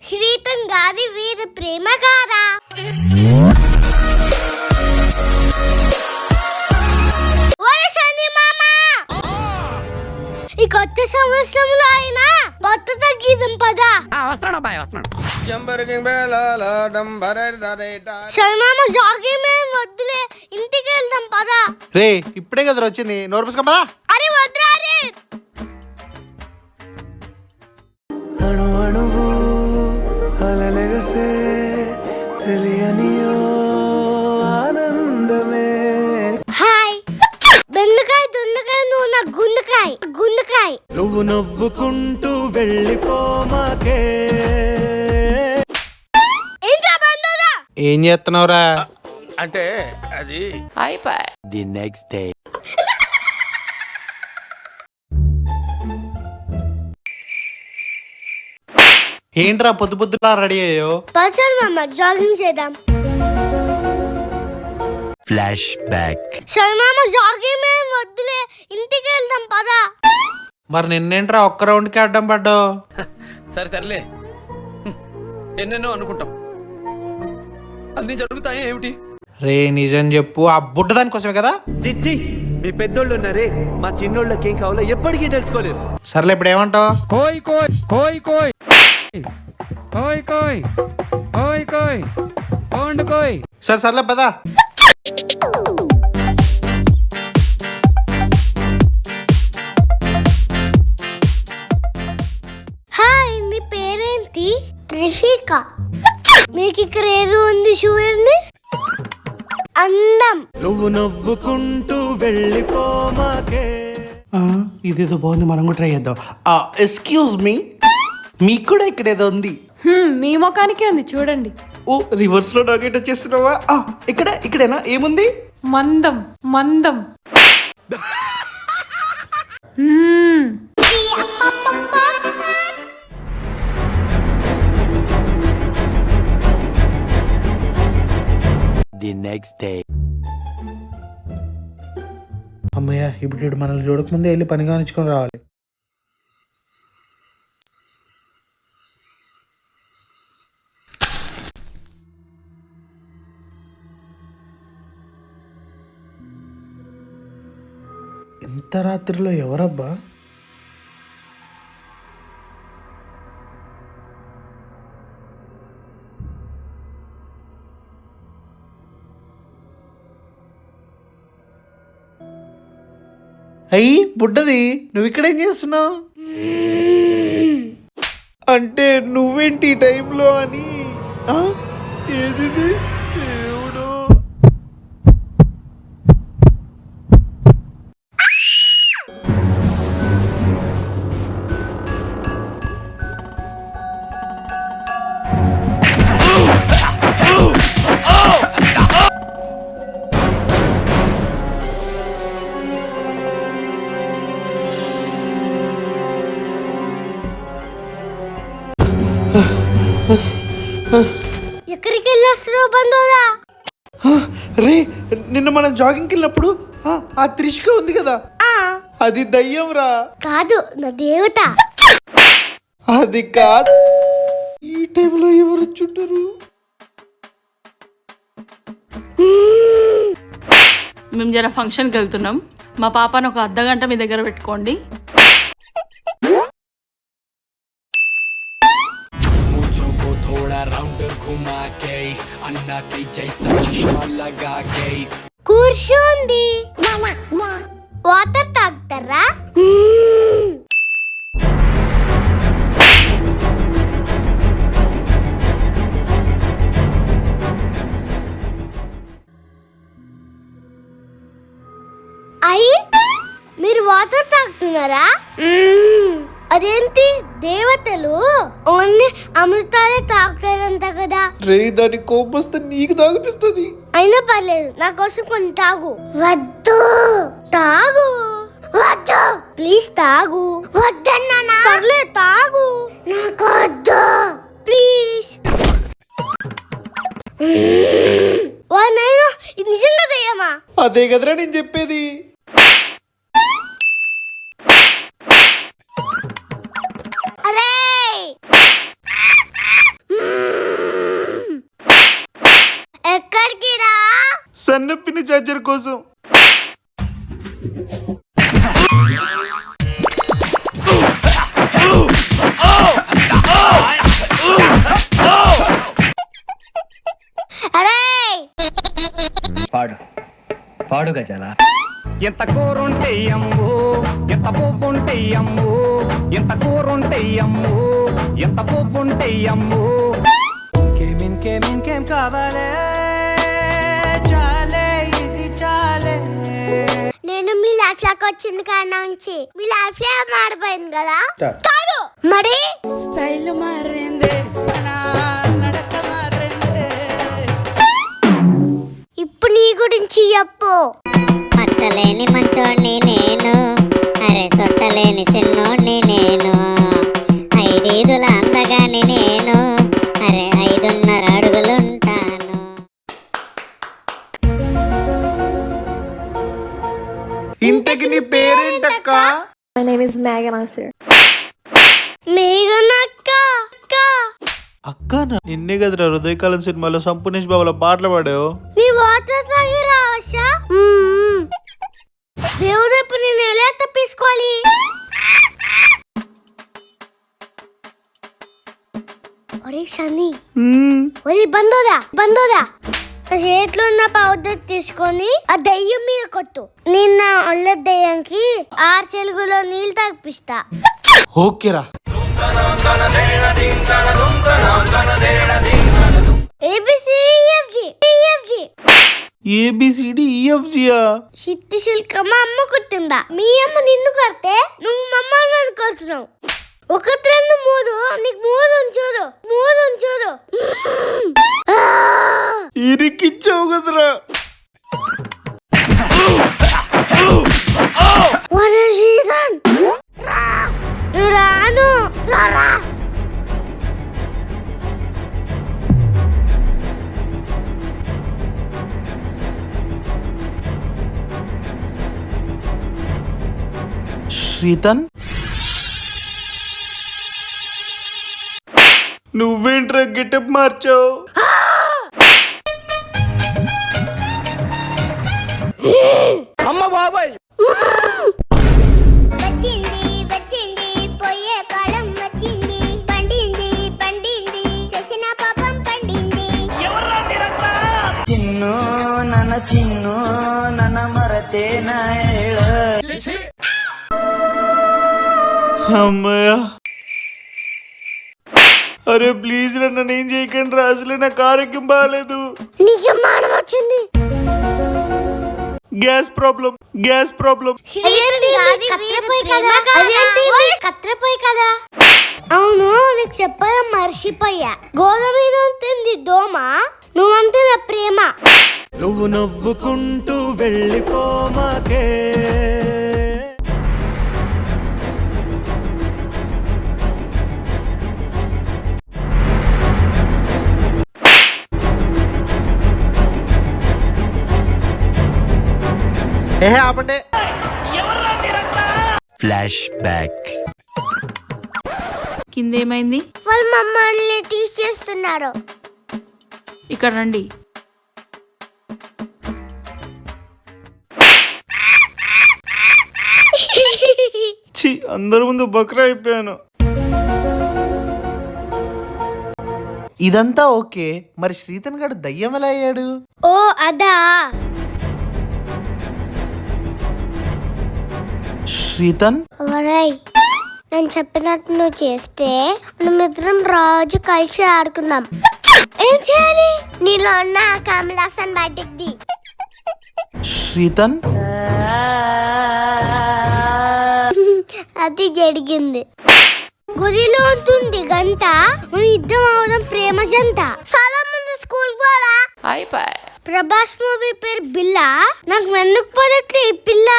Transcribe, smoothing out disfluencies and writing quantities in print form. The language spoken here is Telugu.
శ్రీతం గారి వీరి ప్రేమ గారా. ఈ కొత్త సంవత్సరంలో అయినా కొత్త తగ్గీతం పదా. శర్మామ జాగింగ్ మేము వద్దులే, ఇంటికి వెళ్దాం పదా. రే ఇప్పుడే కదా వచ్చింది, నోరు పుసుకో పదా. అరే వద్దురా రే. అణు అణువు అలలెగసే తెలియనియో ఆనందమే. హాయ్ బెండకాయ దొండకాయ నువ్వు నా గుండకాయ గుండకాయ. నువ్వు నవ్వుకుంటూ వెళ్ళిపోమాకే. ఏంట్రా బందోదా? ఏం చేస్తున్నావురా? అంటే అది ది నెక్స్ట్ డే. ఏంట్రా పొద్దు పొద్దులా రెడీ అయ్యో? పచ్చడి మామ జాగింగ్ చేద్దాం. Flash back. శర్మామ జాగింగ్ మేము వద్దులే, ఇంటికి వెళ్దాం పదా. మరి నిన్నేంట్రా ఒక్క రౌండ్కి అడ్డం పడ్డావు? సరే సర్లే, ఎన్నెన్నో అనుకుంటాం, అన్ని జరుగుతాయి ఏమిటి? రే నిజం చెప్పు, ఆ బుడ్డ దానికోసమే కదా. చిచ్చి మీ పెద్దోళ్ళు ఉన్నారే, మా చిన్నోళ్ళకి ఏం కావాలో ఎప్పటికీ తెలుసుకోలేరు. సర్లే ఇప్పుడు ఏమంటావు? కోయ్ కోయ్ కోయ్ కోయ్ కోయ్ కోయ్ కోయ్ కోయ్ కోండు కోయ్. సరే సర్లే పదా. హాయ్ నీ పేరేంటి? త్రిషిక. మీకు ఇక్కడ ఏదో ఉంది చూడండి, అందం. నువ్వు నవ్వుకుంటూ వెళ్ళిపోమాకే. ఇదేదో బాగుంది, మనం కూడా ట్రై చేద్దాం. ఎక్స్క్యూజ్ మీ, మీకు కూడా ఇక్కడ ఏదో ఉంది. మీ ముఖానికే ఉంది చూడండి. ఓ రివర్స్ లో డాకెట్ వచ్చేస్తున్నావా? ఇక్కడేనా? ఏముంది? మందం మందం. The next day. అమ్మయ్య, ఇప్పుడు మనల్ని చూడకముందే వెళ్ళి పని కానిచ్చుకొని రావాలి. ఇంత రాత్రిలో ఎవరబ్బా? అయ్యి బుడ్డది, నువ్వు ఇక్కడేం చేస్తున్నావు? అంటే నువ్వేంటి ఈ టైంలో అని? ఏది దేవుడు? ఎక్కడికి వెళ్ళి వస్తున్నావు బందోదా? రే నిన్న మనం జాగింగ్కి వెళ్ళినప్పుడు ఆ త్రిషిక ఉంది కదా, అది దయ్యం రా. కాదు, నా దేవత. అది కాదు. ఈ టైంలో ఎవరు చుట్టారు? మేము జర ఫంక్షన్కి వెళ్తున్నాం, మా పాపను ఒక అర్ధగంట మీ దగ్గర పెట్టుకోండి. కూర్చోండి. వాటర్ తాగుతారా? అయ్యి మీరు వాటర్ తాగుతున్నారా? అదేంటి, దేవతలు ఓన్లీ అమృతాలే తాగుతారంట కదా. రే దాని కోపం వస్తే నీకు తాగిపిస్తుంది. అయినా పర్లేదు, నా కోసం కొన్ని తాగు. వద్దు తాగు. వద్దు ప్లీజ్ తాగు. వద్దన్నా. పర్లేదు తాగు. నాకు వద్దు ప్లీజ్. ఇది నిజంగా దయ్యమా? అదే కదరా నేను చెప్పేది. సన్నపిన్ని చార్జర్ కోసం. అరే పాడు గజాల. ఎంత కూరుంటే అమ్ము, ఎంత పువ్వుంటే అమ్ము, ఎంత కూరుంటే అమ్ము, ఎంత పువ్వుంటే అమ్ము. ఇంకేం కావాలే, చాలే ఇది చాలే. నేను మీ లైఫ్ లాగా వచ్చింది కాడ నుంచి మీ లైఫ్ లో మారిపోయింది కదా. కాదు మరి స్టైల్ మారింది, నా నడక మారింది. ఇప్పుడు నీ గురించి చెప్పు. మచ్చలేని మంచోడిని నేను, అరే సొట్టలేని సిన్నోడిని నేను, 5 ఈదుల అందగాని నేను, అరే 5.5 అడుగులుంటాను. ఇంతకి నీ పేరేంటక్క? My name is Megan Nasir. మేఘన అక్క. అక్కనా? నిన్నే కదరా హృదయకాలం సినిమాలో సంపూర్ణేష్ బాబుల పాటలు పాడావు. నీ వాటర్ తాగి రావచ్చా? దేవుడు ఇప్పుడు నేను ఎలా తప్పించుకోవాలి? ఒరే శని, ఒరే బందోదా నా చేతిలో ఉన్న పౌడర్ తీసుకొని ఆ దయ్యం మీద కొట్టు. నిన్న ఒళ్ళ దయ్యంకి 6 చెలుగులో నీళ్ళు తాగిపిస్తా. ఓకేరా. ABCDEFGయా? చిట్టి శిల్కమ్మ అమ్మ కొట్టిందా? మీ అమ్మ నిన్ను కొడితే నువ్వు మమ్మల్ని నన్ను కొడుతున్నావు. 1 2 3 నీకు 3 చూడు. ఇరికిచ్చావు కదరా. రాను రా. శ్రీతన్, నువ్వేంట్రా గెటప్ మార్చావు? అమ్మ బాబాయ్, వచ్చింది పోయే కాలం వచ్చింది. పండింది చేసిన పాపం పండింది. చిన్ను నన్న మరతే నా ఏళ. అమ్మయ్య, అరే ప్లీజ్ నన్ను ఏం చేయకండి రా, అసలే నాకు ఆరోగ్యం బాగాలేదు. నీకేం మానం వచ్చింది? Gas problem. కత్తిపోయి కదా. అవును, నీకు చెప్పడం మర్చిపోయా. గోధుమ మీద ఉంటుంది దోమ, నువ్వంటే నా ప్రేమ. నువ్వు నవ్వుకుంటూ వెళ్ళిపోమాకే. ఆపండి. Flash back. కిందేమైంది? వాళ్ళు మమ్మల్ని టీచ్ చేస్తున్నారు. ఇక్కడ రండి. ఛీ, అందరి ముందు బక్రా అయిపోయాను. ఇదంతా ఓకే, మరి శ్రీతన్ గారు దయ్యం ఎలా అయ్యాడు? ఓ అదా. శ్రీతన్, ఒరేయ్, నేను చెప్పినట్టు నువ్వు చేస్తే మనమిద్దరం రోజు కలిసి ఆడుకుందాం. ఏం చేయాలి? నీలో ఉన్న కమలాసన్ బయటికి ది. శ్రీతన్, అది జరిగింది. గుడిలో ఉంటుంది గంట, మన ఇద్దరం అవడం ప్రేమ జంట. చాలా మంది స్కూల్ పోరా. ప్రభాస్ మూవీ పేరు బిల్లా, నాకు వెన్నుకు పోదట్లే ఈ పిల్ల.